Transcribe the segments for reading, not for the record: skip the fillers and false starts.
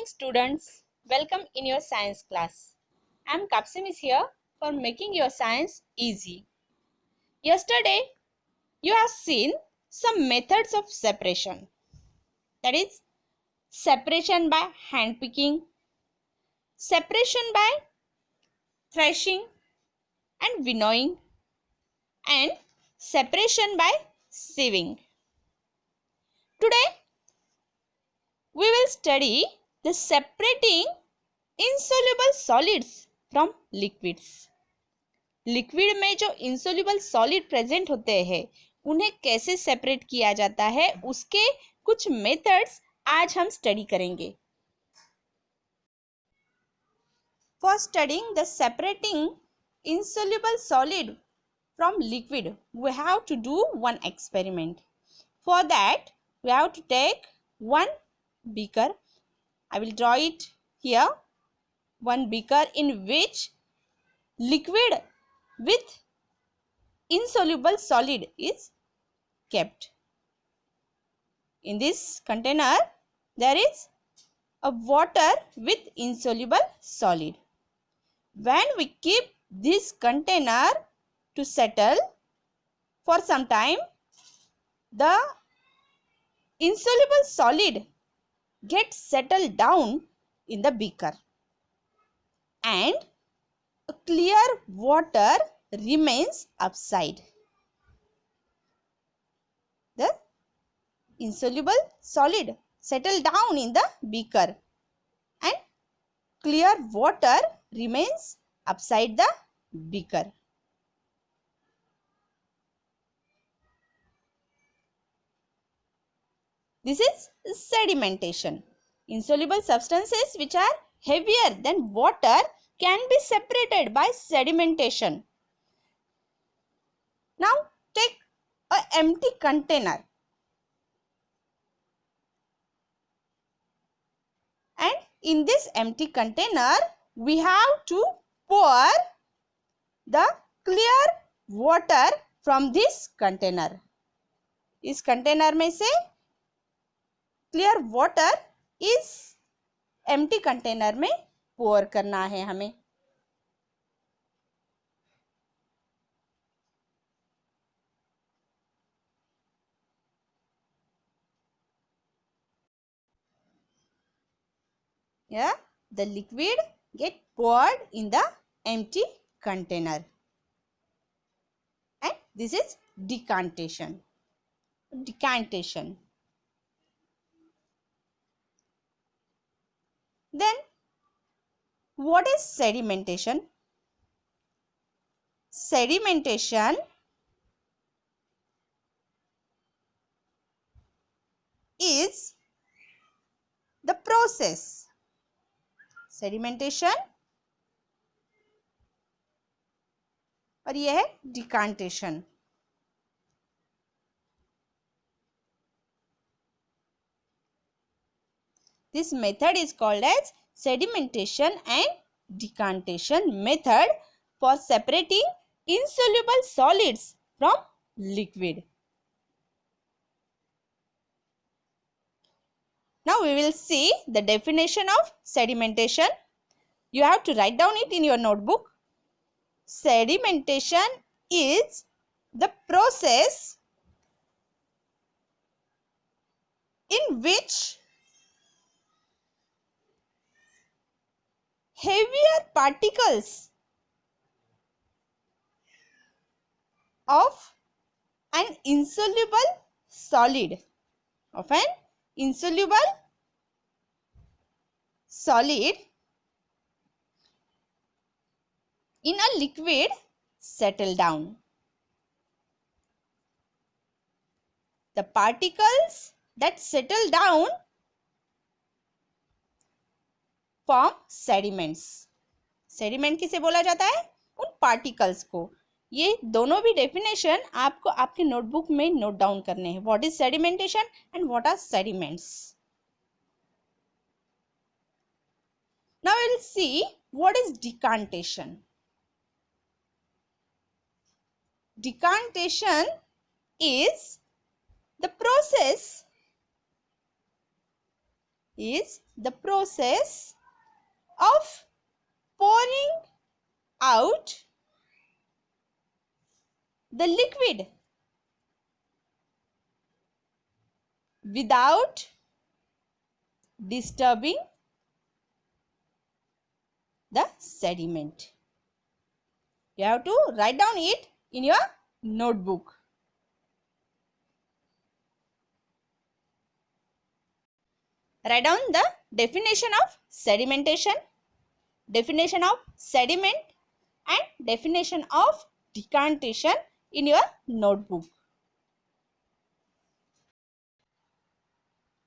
morning, students. Welcome in your science class. I am Kapsim is here for making your science easy. Yesterday, you have seen some methods of separation. That is, separation by hand picking, separation by threshing and winnowing, and separation by sieving. Today, we will study the separating insoluble solids from liquids. Liquid में जो insoluble solid present होते हैं उन्हें कैसे separate किया जाता है उसके कुछ मेथड्स आज हम स्टडी करेंगे. For studying the separating insoluble solid from liquid, we have to do one experiment. For that, we have to take one beaker. I will draw it here. One beaker in which liquid with insoluble solid is kept. In this container, there is a water with insoluble solid. When we keep this container to settle for some time, the insoluble solid gets settled down in the beaker and a clear water remains upside. The insoluble solid settle down in the beaker and clear water remains upside the beaker. This is sedimentation. Insoluble substances which are heavier than water can be separated by sedimentation. Now take an empty container and in this empty container we have to pour the clear water from this container. इस container में से clear water इस empty container में पोर करना है हमें. Yeah, the liquid get poured in the empty container and this is decantation. Then what is sedimentation? Sedimentation is the process. Sedimentation और यह है decantation. This method is called as sedimentation and decantation method for separating insoluble solids from liquid. Now we will see the definition of sedimentation. You have to write down it in your notebook. Sedimentation is the process in which heavier particles of an insoluble solid in a liquid settle down. The particles that settle down form sediments. Sediment किसे बोला जाता है? उन particles को. ये दोनों भी definition आपको आपके नोटबुक में नोट डाउन करने हैं. What is sedimentation and what are sediments. Now we will see what is decantation. Decantation is the the process of pouring out the liquid without disturbing the sediment. You have to write down it in your notebook. Write down the definition of sedimentation, definition of sediment, and definition of decantation in your notebook.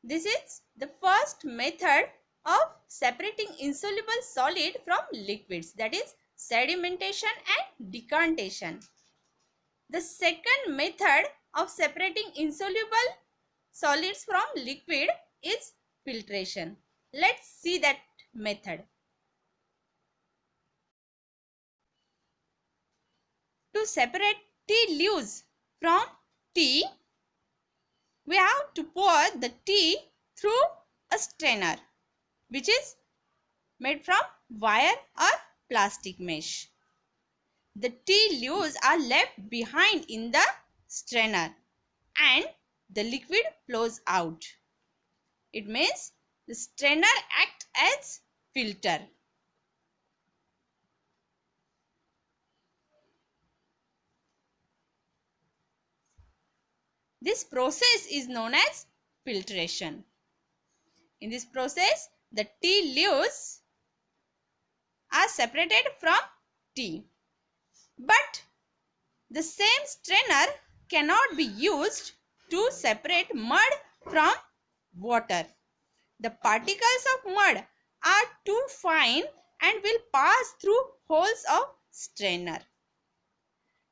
This is the first method of separating insoluble solid from liquids, that is sedimentation and decantation. The second method of separating insoluble solids from liquid is filtration. Let's see that method. To separate tea leaves from tea, we have to pour the tea through a strainer which is made from wire or plastic mesh. The tea leaves are left behind in the strainer and the liquid flows out. It means the strainer acts as filter. This process is known as filtration. In this process, the tea leaves are separated from tea. But the same strainer cannot be used to separate mud from water. The particles of mud are too fine and will pass through holes of strainer.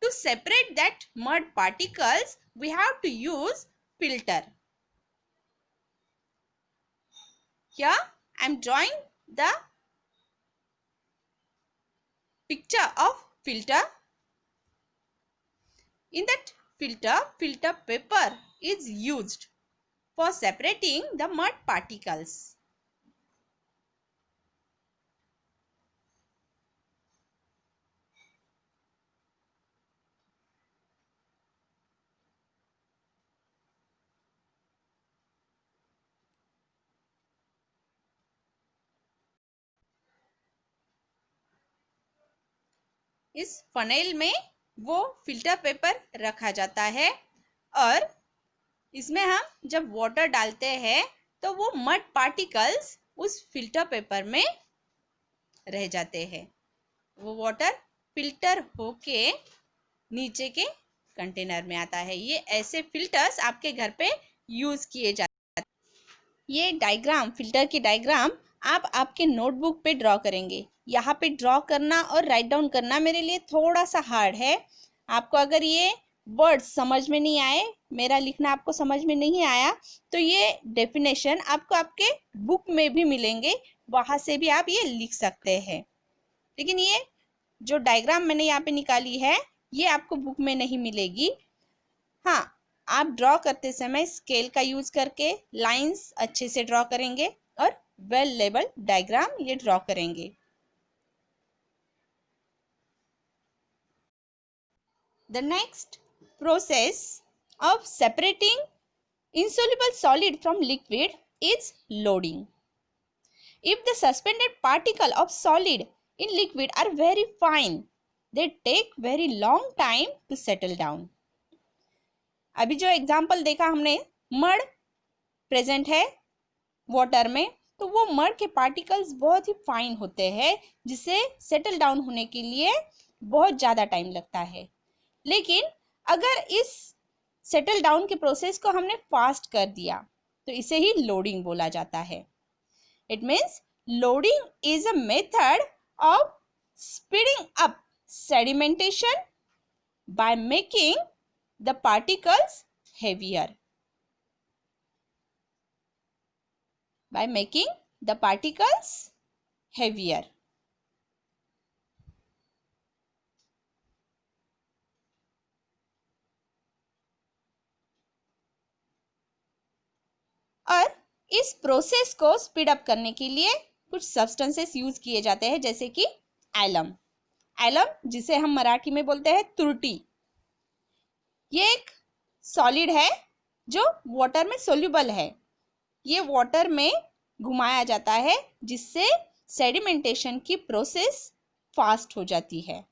To separate that mud particles, we have to use filter. Here I am drawing the picture of filter. In that filter paper is used for separating the mud particles. इस funnel में वो filter paper रखा जाता है और इसमें हम जब वाटर डालते हैं तो वो मड पार्टिकल्स उस फिल्टर पेपर में रह जाते हैं। वो वाटर फिल्टर होके नीचे के कंटेनर में आता है। ये ऐसे फिल्टर्स आपके घर पे यूज किए जाते हैं। ये डायग्राम, फिल्टर की डायग्राम आप आपके नोटबुक पे ड्रॉ करेंगे। यहाँ पे ड्रॉ करना और राइट डाउन करना मेरे लिए थोड़ा सा हार्ड है। आपको अगर ये वर्ड्स समझ में नहीं आए, मेरा लिखना आपको समझ में नहीं आया, तो ये डेफिनेशन आपको आपके बुक में भी मिलेंगे, वहाँ से भी आप ये लिख सकते हैं। लेकिन ये जो डायग्राम मैंने यहाँ पे निकाली है ये आपको बुक में नहीं मिलेगी। हाँ, आप ड्रॉ करते समय स्केल का यूज करके लाइंस अच्छे से ड्रॉ करेंगे और वेल लेबल्ड डायग्राम ये ड्रॉ करेंगे। The next process of separating insoluble solid from liquid is loading. If the suspended particle of solid in liquid are very fine, they take very long time to settle down. अभी जो example देखा हमने, mud present है water में, तो वो mud के particles बहुत ही फाइन होते हैं जिसे सेटल डाउन होने के लिए बहुत ज़्यादा टाइम लगता है। लेकिन अगर इस सेटल डाउन के प्रोसेस को हमने फास्ट कर दिया तो इसे ही लोडिंग बोला जाता है। It means loading is a method of speeding up sedimentation by making the particles heavier. by making the particles heavier. और इस प्रोसेस को स्पीड अप करने के लिए कुछ सब्सटेंसेस यूज किए जाते हैं, जैसे कि एलम। एलम जिसे हम मराठी में बोलते हैं तुरटी, ये एक सॉलिड है जो वाटर में सोल्यूबल है। ये वाटर में घुमाया जाता है जिससे सेडिमेंटेशन की प्रोसेस फास्ट हो जाती है।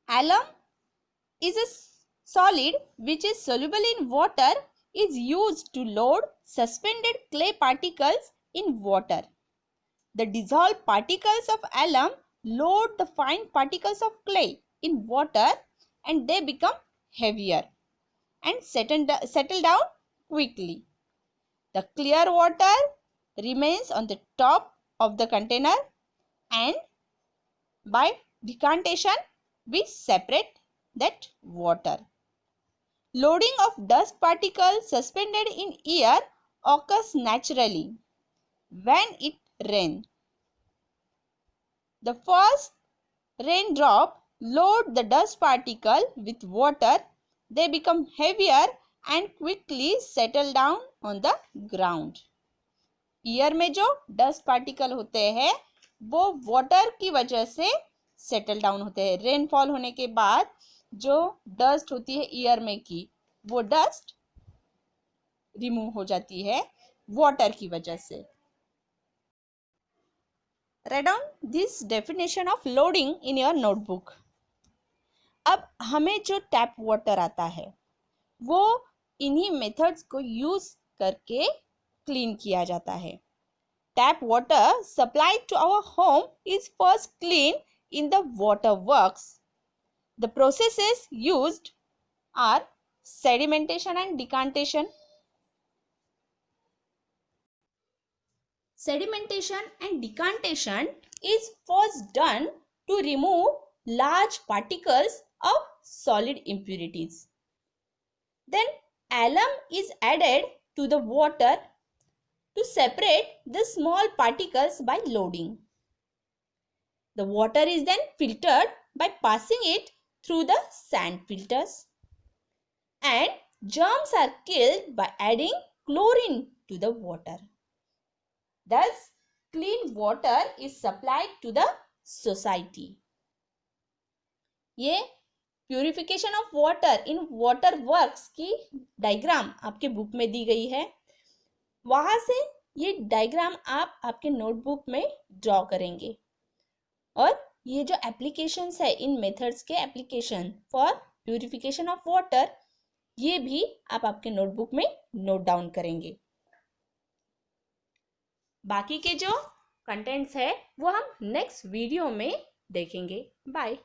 Alum is a solid which is soluble in water, is used to load suspended clay particles in water. The dissolved particles of alum load the fine particles of clay in water and they become heavier and settle down quickly. The clear water remains on the top of the container and by decantation we separate that water. Loading of dust particles suspended in air occurs naturally when it rains. The first raindrop load the dust particle with water. They become heavier and quickly settle down on the ground. Air में जो dust particle होते हैं वो water की वजह से settle down होते हैं। रेनफॉल होने के बाद जो डस्ट होती है एयर में की, वो डस्ट रिमूव हो जाती है वाटर की वजह से। Write down this definition of loading in your notebook. अब हमें जो टैप वाटर आता है वो इन्हीं मेथड्स को यूज करके क्लीन किया जाता है। Tap water supplied to our home is first cleaned in the water works. The processes used are sedimentation and decantation. Sedimentation and decantation is first done to remove large particles of solid impurities. Then alum is added to the water to separate the small particles by loading. The water is then filtered by passing it through the sand filters, and germs are killed by adding chlorine to the water. Thus, clean water is supplied to the society. ये purification of water in water works की diagram आपके book में दी गई है। वहां से ये diagram आप आपके नोटबुक में ड्रॉ करेंगे और ये जो एप्लीकेशंस है, इन मेथड्स के application for purification of water, ये भी आप आपके नोटबुक में नोट डाउन करेंगे। बाकी के जो कंटेंट्स है वो हम नेक्स्ट वीडियो में देखेंगे। बाय।